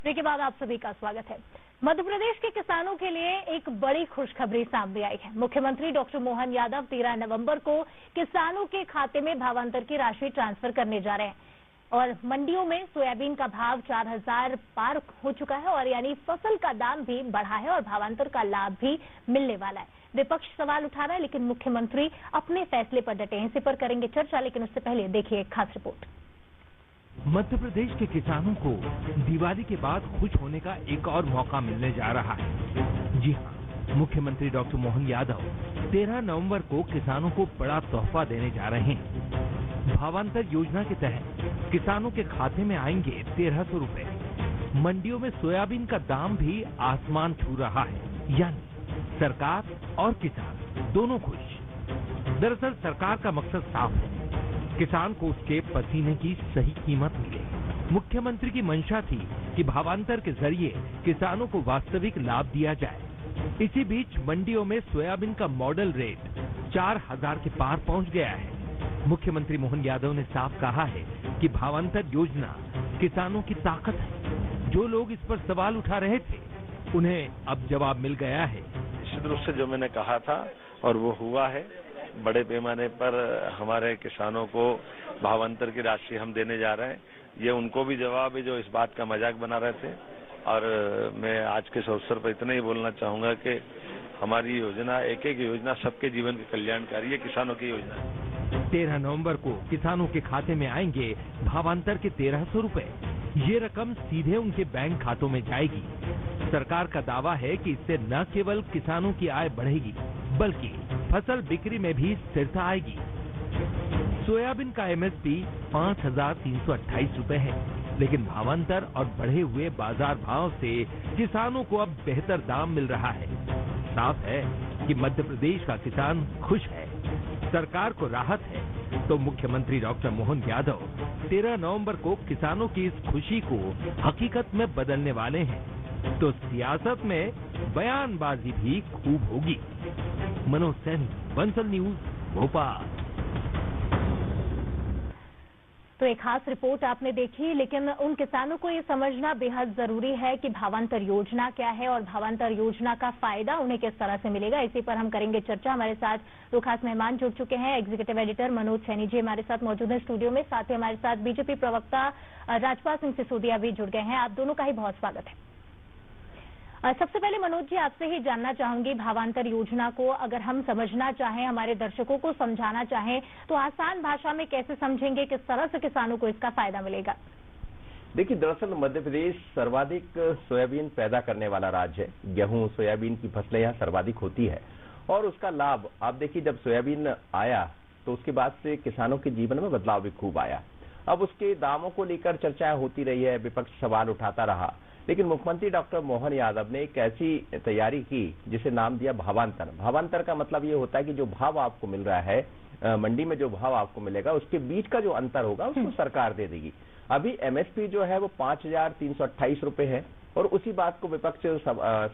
Break के बाद आप सभी का स्वागत है। मध्य प्रदेश के किसानों के लिए एक बड़ी खुशखबरी सामने आई है। मुख्यमंत्री डॉक्टर मोहन यादव 13 नवंबर को किसानों के खाते में भावांतर की राशि ट्रांसफर करने जा रहे हैं और मंडियों में सोयाबीन का भाव 4000 पार हो चुका है और यानी फसल का दाम भी बढ़ा है और भावांतर का लाभ भी मिलने वाला है। विपक्ष सवाल उठा रहा है, लेकिन मुख्यमंत्री अपने फैसले पर डटे हैं। इसी पर करेंगे चर्चा, लेकिन उससे पहले देखिए एक खास रिपोर्ट। मध्य प्रदेश के किसानों को दिवाली के बाद खुश होने का एक और मौका मिलने जा रहा है। जी हां, मुख्यमंत्री डॉक्टर मोहन यादव 13 नवंबर को किसानों को बड़ा तोहफा देने जा रहे हैं। भावांतर योजना के तहत किसानों के खाते में आएंगे 1300 रुपए। मंडियों में सोयाबीन का दाम भी आसमान छू रहा है, यानी सरकार और किसान दोनों खुश। दरअसल सरकार का मकसद साफ है, किसान को उसके पसीने की सही कीमत मिले। मुख्यमंत्री की मंशा थी कि भावांतर के जरिए किसानों को वास्तविक लाभ दिया जाए। इसी बीच मंडियों में सोयाबीन का मॉडल रेट 4000 के पार पहुंच गया है। मुख्यमंत्री मोहन यादव ने साफ कहा है कि भावांतर योजना किसानों की ताकत है। जो लोग इस पर सवाल उठा रहे थे, उन्हें अब जवाब मिल गया है। निश्चित रूप से जो मैंने कहा था और वो हुआ है। बड़े पैमाने पर हमारे किसानों को भावांतर की राशि हम देने जा रहे हैं। ये उनको भी जवाब है जो इस बात का मजाक बना रहे थे। और मैं आज के इस अवसर पर इतना ही बोलना चाहूंगा कि हमारी योजना एक एक योजना सबके जीवन के कल्याणकारी है, किसानों की योजना है। 13 नवंबर को किसानों के खाते में आएंगे भावांतर के 1300 रुपए। ये रकम सीधे उनके बैंक खातों में जाएगी। सरकार का दावा है कि इससे न केवल किसानों की आय बढ़ेगी, बल्कि फसल बिक्री में भी स्थिरता आएगी। सोयाबीन का एमएसपी 5328 रुपए है, लेकिन भावांतर और बढ़े हुए बाजार भाव से किसानों को अब बेहतर दाम मिल रहा है। साफ है कि मध्य प्रदेश का किसान खुश है, सरकार को राहत है, तो मुख्यमंत्री डॉक्टर मोहन यादव 13 नवंबर को किसानों की इस खुशी को हकीकत में बदलने वाले हैं। तो सियासत में बयानबाजी भी खूब होगी। मनोज सैनी, बंसल न्यूज, भोपाल। तो एक खास रिपोर्ट आपने देखी, लेकिन उन किसानों को ये समझना बेहद जरूरी है कि भावांतर योजना क्या है और भावांतर योजना का फायदा उन्हें किस तरह से मिलेगा। इसी पर हम करेंगे चर्चा। हमारे साथ दो खास मेहमान जुड़ चुके हैं। एग्जीक्यूटिव एडिटर मनोज सैनी जी हमारे साथ मौजूद हैं स्टूडियो में। साथ ही हमारे साथ बीजेपी प्रवक्ता राजपाल सिंह सिसोदिया भी जुड़ गए हैं। आप दोनों का ही बहुत स्वागत है। सबसे पहले मनोज जी, आपसे ही जानना चाहूंगी, भावांतर योजना को अगर हम समझना चाहें, हमारे दर्शकों को समझाना चाहें, तो आसान भाषा में कैसे समझेंगे, किस तरह से किसानों को इसका फायदा मिलेगा? देखिए, दरअसल मध्य प्रदेश सर्वाधिक सोयाबीन पैदा करने वाला राज्य है। गेहूं, सोयाबीन की फसलें यहाँ सर्वाधिक होती है और उसका लाभ आप देखिए, जब सोयाबीन आया तो उसके बाद से किसानों के जीवन में बदलाव भी खूब आया। अब उसके दामों को लेकर चर्चा होती रही है, विपक्ष सवाल उठाता रहा, लेकिन मुख्यमंत्री डॉक्टर मोहन यादव ने एक ऐसी तैयारी की जिसे नाम दिया भावांतर। भावांतर का मतलब ये होता है कि जो भाव आपको मिल रहा है मंडी में, जो भाव आपको मिलेगा उसके बीच का जो अंतर होगा उसको सरकार दे देगी। अभी एमएसपी जो है वो 5328 रुपए है और उसी बात को विपक्ष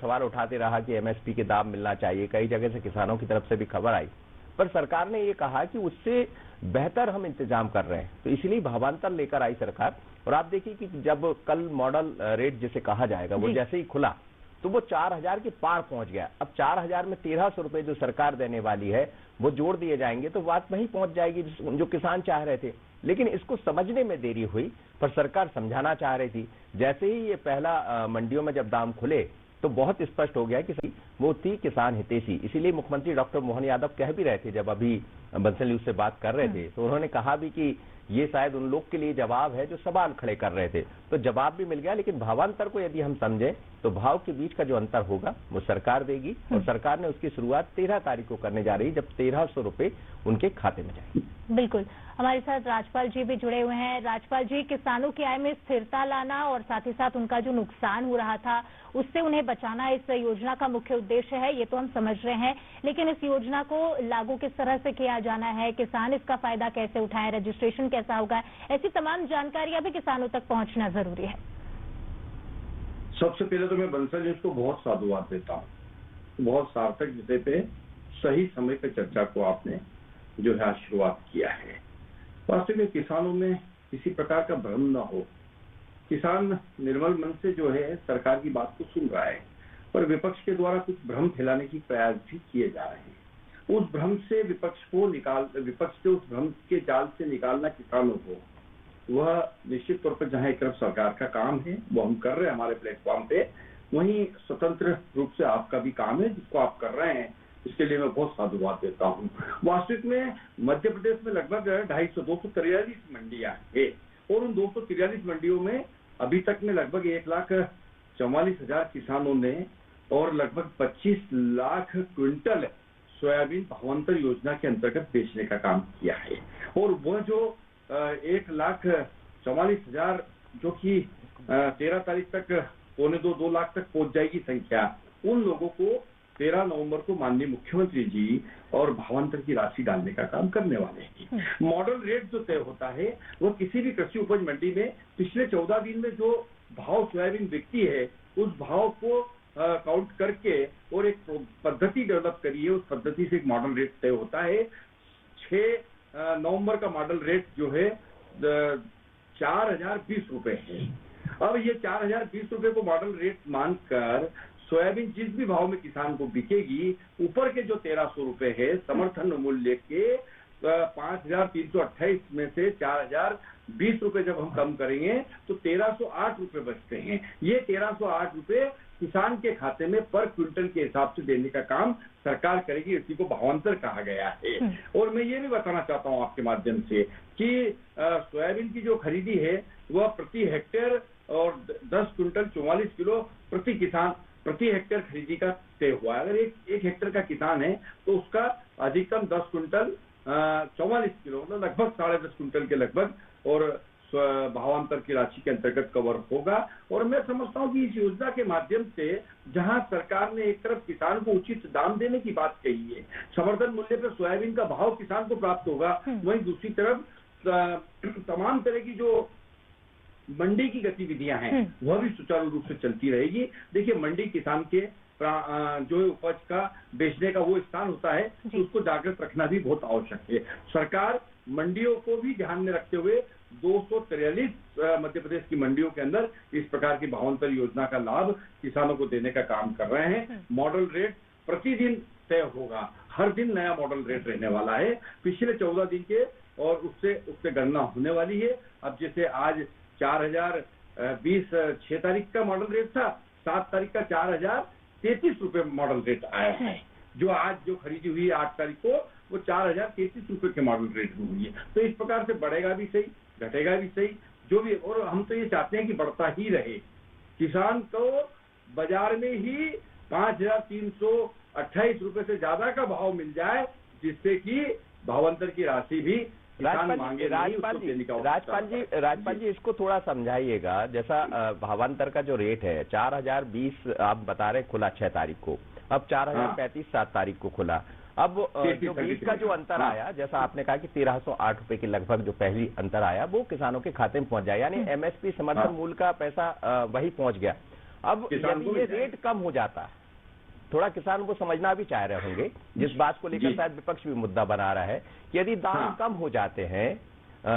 सवाल उठाते रहा कि एमएसपी के दाम मिलना चाहिए। कई जगह से किसानों की तरफ से भी खबर आई, पर सरकार ने ये कहा कि उससे बेहतर हम इंतजाम कर रहे हैं, तो इसलिए भावांतर लेकर आई सरकार। और आप देखिए कि जब कल मॉडल रेट जिसे कहा जाएगा वो जैसे ही खुला तो वो 4000 के पार पहुंच गया। अब 4000 में 1300 रुपए जो सरकार देने वाली है वो जोड़ दिए जाएंगे तो बात वहीं पहुंच जाएगी जो किसान चाह रहे थे। लेकिन इसको समझने में देरी हुई, पर सरकार समझाना चाह रही थी। जैसे ही ये पहला मंडियों में जब दाम खुले तो बहुत स्पष्ट हो गया कि वो थी किसान हितैषी। इसीलिए मुख्यमंत्री डॉक्टर मोहन यादव कह भी रहे थे, जब अभी बंसल न्यूज से बात कर रहे थे, तो उन्होंने कहा भी कि ये शायद उन लोग के लिए जवाब है जो सवाल खड़े कर रहे थे। तो जवाब भी मिल गया। लेकिन भावांतर को यदि हम समझें तो भाव के बीच का जो अंतर होगा वो सरकार देगी और सरकार ने उसकी शुरुआत 13 तारीख को करने जा रही है, जब 1300 रुपए उनके खाते में जाएंगे। बिल्कुल, हमारे साथ राजपाल जी भी जुड़े हुए हैं। राजपाल जी, किसानों की आय में स्थिरता लाना और साथ ही साथ उनका जो नुकसान हो रहा था उससे उन्हें बचाना इस योजना का मुख्य उद्देश्य है, ये तो हम समझ रहे हैं। लेकिन इस योजना को लागू किस तरह से किया जाना है, किसान इसका फायदा कैसे उठाएं, रजिस्ट्रेशन कैसा होगा, ऐसी तमाम जानकारियां भी किसानों तक पहुंचना जरूरी है। सबसे पहले तो मैं बंसल न्यूज को बहुत साधुवाद देता हूँ। बहुत सार्थक विषय पे सही समय पे चर्चा को आपने जो है शुरुआत किया है। वास्तव में किसानों में किसी प्रकार का भ्रम न हो किसान निर्मल मन से जो है सरकार की बात को सुन रहा है, पर विपक्ष के द्वारा कुछ भ्रम फैलाने की प्रयास भी किए जा रहे हैं। उस भ्रम से विपक्ष के उस भ्रम के जाल से निकालना किसानों को, वह निश्चित तौर पर जहां एक तरफ सरकार का काम है वो हम कर रहे हैं हमारे प्लेटफॉर्म पे, वहीं स्वतंत्र रूप से आपका भी काम है जिसको आप कर रहे हैं, इसके लिए मैं बहुत साधुवाद देता हूँ। वास्तविक में मध्य प्रदेश में लगभग 243 मंडियां हैं और उन 243 मंडियों में अभी तक में लगभग 1,44,000 किसानों ने और लगभग 25 लाख क्विंटल सोयाबीन भावांतर योजना के अंतर्गत बेचने का काम किया है। और वह जो 1,44,000 जो कि 13 तारीख तक 2 लाख तक पहुंच जाएगी संख्या, उन लोगों को 13 नवंबर को माननीय मुख्यमंत्री जी और भावांतर की राशि डालने का काम करने वाले हैं। मॉडल रेट जो तय होता है वो किसी भी कृषि उपज मंडी में पिछले 14 दिन में जो भाव सोयाबीन बिकती है उस भाव को काउंट करके और एक पद्धति डेवलप करी है, उस पद्धति से एक मॉडल रेट तय होता है। 6 नवंबर का मॉडल रेट जो है 4,020 रुपए है। अब ये 4,020 रुपए को मॉडल रेट मानकर सोयाबीन जिस भी भाव में किसान को बिकेगी, ऊपर के जो 1,300 रुपए है समर्थन मूल्य के 5,328 में से 4,020 रुपए जब हम कम करेंगे तो 1,308 रुपए बचते हैं। ये 1,308 रुपए किसान के खाते में पर क्विंटल के हिसाब से देने का काम सरकार करेगी, इसी को भावांतर कहा गया है। और मैं ये भी बताना चाहता हूं आपके माध्यम से कि सोयाबीन की जो खरीदी है वह प्रति हेक्टेयर और 10 क्विंटल 44 किलो प्रति हेक्टेयर खरीदी का तय हुआ है। अगर एक हेक्टेयर का किसान है तो उसका अधिकतम 10 क्विंटल 44 किलो मतलब लगभग 10.5 क्विंटल के लगभग और भावांतर की राशि के अंतर्गत कवर होगा। और मैं समझता हूं कि इस योजना के माध्यम से जहां सरकार ने एक तरफ किसान को उचित दाम देने की बात कही है, समर्थन मूल्य पर सोयाबीन का भाव किसान को प्राप्त होगा, वहीं दूसरी तरफ तमाम तरह की जो मंडी की गतिविधियां हैं वह भी सुचारू रूप से चलती रहेगी। देखिए, मंडी किसान के जो उपज का बेचने का वो स्थान होता है तो उसको जागृत रखना भी बहुत आवश्यक है। सरकार मंडियों को भी ध्यान में रखते हुए 243 मध्य प्रदेश की मंडियों के अंदर इस प्रकार की भावांतर योजना का लाभ किसानों को देने का काम कर रहे हैं। मॉडल रेट प्रतिदिन तय होगा, हर दिन नया मॉडल रेट रहने वाला है। पिछले 14 दिन के और उससे गणना होने वाली है। अब जैसे आज 4,020 6 तारीख का मॉडल रेट था, 7 तारीख का 4,033 रुपए मॉडल रेट आया है। जो आज जो खरीदी हुई 8 तारीख को वो 4,033 रुपए के मॉडल रेट में हुई है। तो इस प्रकार से बढ़ेगा भी सही, घटेगा भी सही, जो भी। और हम तो ये चाहते हैं कि बढ़ता ही रहे। किसान को बाजार में ही 5,328 रुपए से ज्यादा का भाव मिल जाए, जिससे कि भावांतर की राशि भी राजपाल जी इसको थोड़ा समझाइएगा। जैसा भावांतर का जो रेट है 4,020 आप बता रहे खुला 6 तारीख को, अब 4,035 7 तारीख को खुला। अब जो बीच का जो अंतर आया, जैसा आपने कहा कि 1,308 रुपए के लगभग जो पहली अंतर आया वो किसानों के खाते में पहुंच जाए, यानी एमएसपी समर्थन मूल्य का पैसा वही पहुंच गया। अब यदि ये रेट कम हो जाता है, थोड़ा किसान को समझना भी चाह रहे होंगे, जिस बात को लेकर शायद विपक्ष भी मुद्दा बना रहा है कि यदि दाम कम हो जाते हैं,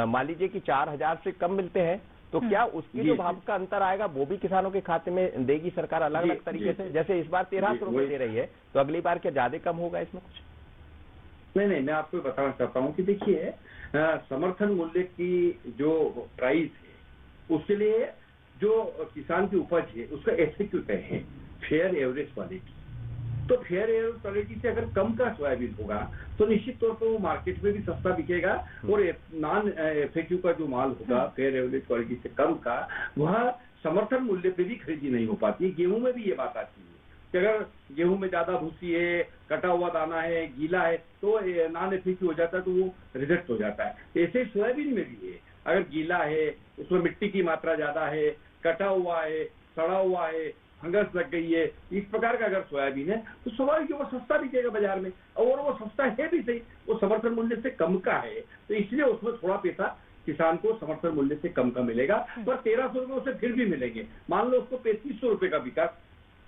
मान लीजिए कि 4,000 से कम मिलते हैं, तो क्या उसके जो भाव का अंतर आएगा वो भी किसानों के खाते में देगी सरकार अलग अलग तरीके से? जैसे इस बार 1,300 रुपए दे रही है, तो अगली बार क्या ज्यादा कम होगा इसमें कुछ? नहीं, मैं आपको बताना चाहता हूँ कि देखिए, समर्थन मूल्य की जो प्राइस है उसके लिए जो किसान की उपज है उसका एफएक्यू तय है, फेयर एवरेज क्वालिटी। तो फेयर एवरेज क्वालिटी से अगर कम का सोयाबीन होगा तो निश्चित तौर पर वो मार्केट में भी सस्ता बिकेगा, और नॉन एफएक्यू का जो माल होगा फेयर एवरेज क्वालिटी से कम का, वह समर्थन मूल्य पे भी खरीदी नहीं हो पाती। गेहूं में भी ये बात आती है कि अगर गेहूं में ज्यादा भूसी है, कटा हुआ दाना है, गीला है, तो नॉन एफएक्यू हो जाता है, तो वो रिजेक्ट हो जाता है। ऐसे सोयाबीन में भी है, अगर गीला है, उसमें मिट्टी की मात्रा ज्यादा है, कटा हुआ है, सड़ा हुआ है, फंगस लग गई है, इस प्रकार का अगर सोयाबीन है तो स्वाभाविक वो सस्ता बिकेगा बाजार में, और वो सस्ता है भी सही, वो समर्थन मूल्य से कम का है, तो इसलिए उसमें थोड़ा पैसा किसान को समर्थन मूल्य से कम का मिलेगा। पर 1,300 रुपए उसे फिर भी मिलेंगे। मान लो उसको 3,500 रुपए का बिका,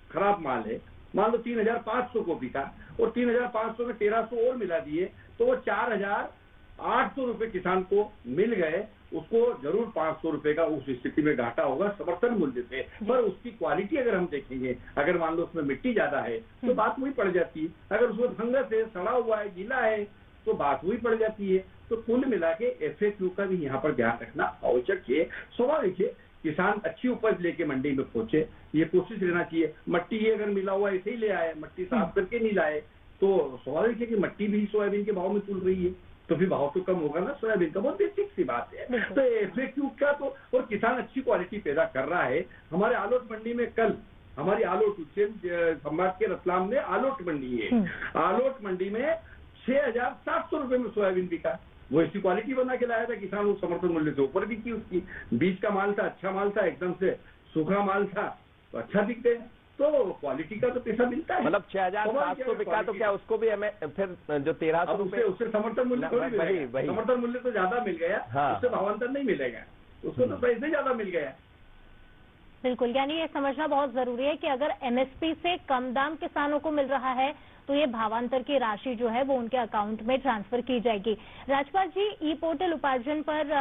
खराब माल है, मान लो 3,500 को बिका और 3,500 में 1,300 और मिला दिए तो वो 4,800 रुपए किसान को मिल गए। उसको जरूर 500 रुपए का उस स्थिति में घाटा होगा समर्थन मूल्य से। पर उसकी क्वालिटी अगर हम देखेंगे, अगर मान लो उसमें मिट्टी ज्यादा है तो बात वही पड़ जाती है, अगर उसमें फंगस है, सड़ा हुआ है, गीला है तो बात वही पड़ जाती है। तो कुल मिला के FAQ का भी यहाँ पर ध्यान रखना आवश्यक है। स्वाभाविक है किसान अच्छी उपज लेके मंडी में पहुंचे, ये कोशिश रहना चाहिए। मट्टी ही अगर मिला हुआ ऐसे ही ले आए, मट्टी साफ करके नहीं लाए, तो स्वाभाविक है कि मट्टी भी सोयाबीन के भाव में तुल रही है, तो फिर भाव तो कम होगा ना सोयाबीन का। बहुत बेसिक सी बात है। तो FAQ का तो, और किसान अच्छी क्वालिटी पैदा कर रहा है। हमारे आलोट मंडी में कल, हमारी आलोट उज्जैन संभाग के रतलाम में आलोट मंडी है, आलोट मंडी में 6,700 रुपए में सोयाबीन बिका। वो ऐसी क्वालिटी बना के लाया था किसान, उस समर्थन मूल्य से ऊपर भी की। उसकी बीज का माल था, अच्छा माल था, एकदम से सूखा माल था, तो अच्छा बिकते हैं। तो क्वालिटी का तो पैसा मिलता है। मतलब 6,700 बिका, तो क्या उसको भी हमें फिर जो 1,300 रुपए उससे समर्थन मूल्य थोड़ी मिलेगा, समर्थन मूल्य तो ज्यादा मिल गया, उससे भावांतर नहीं मिलेगा, उसको तो पैसे ज्यादा मिल गया। बिल्कुल, यानी ये समझना बहुत जरूरी है कि अगर MSP से कम दाम किसानों को मिल रहा है तो ये भावांतर की राशि जो है वो उनके अकाउंट में ट्रांसफर की जाएगी। राजपाल जी, ई पोर्टल उपार्जन पर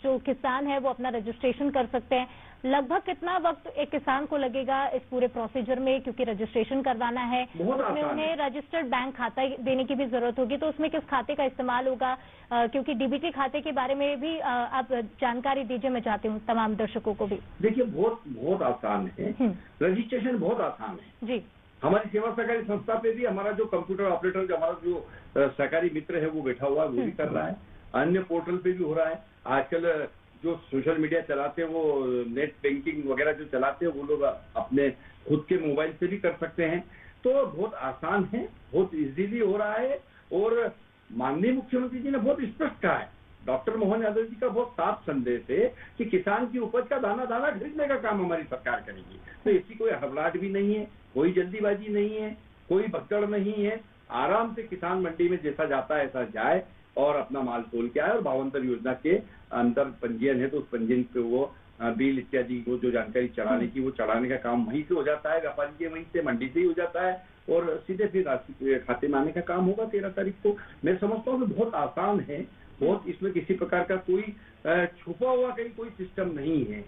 जो किसान है वो अपना रजिस्ट्रेशन कर सकते हैं। लगभग कितना वक्त एक किसान को लगेगा इस पूरे प्रोसीजर में, क्योंकि रजिस्ट्रेशन करवाना है, उसमें उन्हें रजिस्टर्ड बैंक खाता देने की भी जरूरत होगी, तो उसमें किस खाते का इस्तेमाल होगा, क्योंकि DBT खाते के बारे में भी आप जानकारी दीजिए, मैं चाहती हूँ तमाम दर्शकों को भी। देखिए बहुत आसान है, रजिस्ट्रेशन बहुत आसान है जी। हमारी सेवा सहकारी संस्था पे भी हमारा जो कंप्यूटर ऑपरेटर, जो हमारा जो सहकारी मित्र है वो बैठा हुआ है, वो भी कर रहा है। अन्य पोर्टल पे भी हो रहा है। आजकल जो सोशल मीडिया चलाते हैं, वो नेट बैंकिंग वगैरह जो चलाते हैं, वो लोग अपने खुद के मोबाइल से भी कर सकते हैं। तो बहुत आसान है, बहुत इजीली हो रहा है। और माननीय मुख्यमंत्री जी ने बहुत स्पष्ट कहा है, डॉक्टर मोहन यादव जी का बहुत साफ संदेश है कि किसान की उपज का दाना दाना खरीदने का काम हमारी सरकार करेगी। तो ऐसी कोई हड़बड़ाहट भी नहीं है, कोई जल्दीबाजी नहीं है, कोई भगदड़ नहीं है। आराम से किसान मंडी में जैसा जाता है ऐसा जाए और अपना माल तोल के आए। और भावांतर योजना के अंतर पंजीयन है, तो उस पंजीयन पे वो बिल इत्यादि को जो जानकारी चढ़ाने की, वो चढ़ाने का काम वहीं से हो जाता है, व्यापारी के वहीं से मंडी से ही हो जाता है, और सीधे फिर राशि खाते में आने का काम होगा 13 तारीख को। मैं समझता हूँ कि बहुत आसान है, बहुत इसमें किसी प्रकार का कोई छुपा हुआ कहीं कोई सिस्टम नहीं है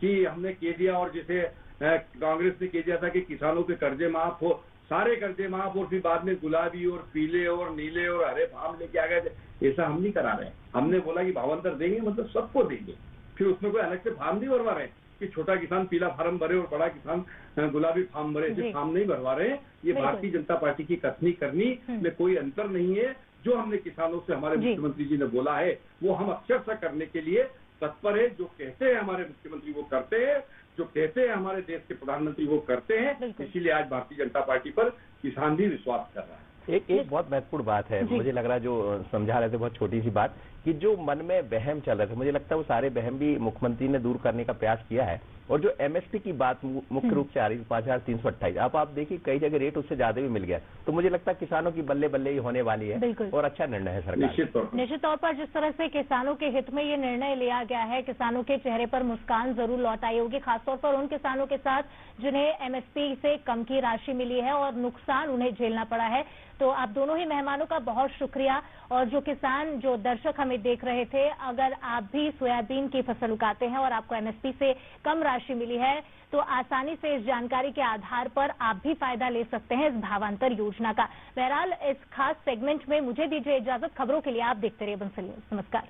कि हमने कह दिया और जैसे कांग्रेस ने कह दिया था कि किसानों के कर्जे माफ हो, सारे कर्जे माफ, और फिर बाद में गुलाबी और पीले और नीले और हरे फार्म लेके आ गए थे। ऐसा हम नहीं करा रहे। हमने बोला कि भावांतर देंगे, मतलब सबको देंगे। फिर उसमें कोई अलग से फार्म नहीं भरवा रहे कि छोटा किसान पीला फार्म भरे और बड़ा किसान गुलाबी फार्म भरे, ऐसे फार्म नहीं भरवा रहे। ये भारतीय जनता पार्टी की कथनी करनी में कोई अंतर नहीं है। जो हमने किसानों से हमारे मुख्यमंत्री जी ने बोला है वो हम अक्षरशः करने के लिए तत्पर है। जो कहते हैं हमारे मुख्यमंत्री वो करते हैं, जो कहते हैं हमारे देश के प्रधानमंत्री वो करते हैं। इसीलिए आज भारतीय जनता पार्टी पर किसान भी विश्वास कर रहा है। एक बहुत महत्वपूर्ण बात है, मुझे लग रहा है जो समझा रहे थे, बहुत छोटी सी बात, कि जो मन में वहम चल रहे थे, मुझे लगता है वो सारे वहम भी मुख्यमंत्री ने दूर करने का प्रयास किया है। और जो MSP की बात मुख्य रूप से आ रही है 5,328, अब आप देखिए कई जगह रेट उससे ज्यादा भी मिल गया, तो मुझे लगता है किसानों की बल्ले बल्ले ही होने वाली है। और अच्छा निर्णय है सरकार। निश्चित तौर पर जिस तरह से किसानों के हित में ये निर्णय लिया गया है, किसानों के चेहरे पर मुस्कान जरूर लौट आई होगी, खासतौर पर उन किसानों के साथ जिन्हें MSP से कम की राशि मिली है और नुकसान उन्हें झेलना पड़ा है। तो आप दोनों ही मेहमानों का बहुत शुक्रिया। और जो किसान, जो दर्शक हमें देख रहे थे, अगर आप भी सोयाबीन की फसल उगाते हैं और आपको MSP से कम राशि मिली है तो आसानी से इस जानकारी के आधार पर आप भी फायदा ले सकते हैं इस भावांतर योजना का। बहरहाल इस खास सेगमेंट में मुझे दीजिए इजाजत। खबरों के लिए आप देखते रहिए बंसल न्यूज। नमस्कार।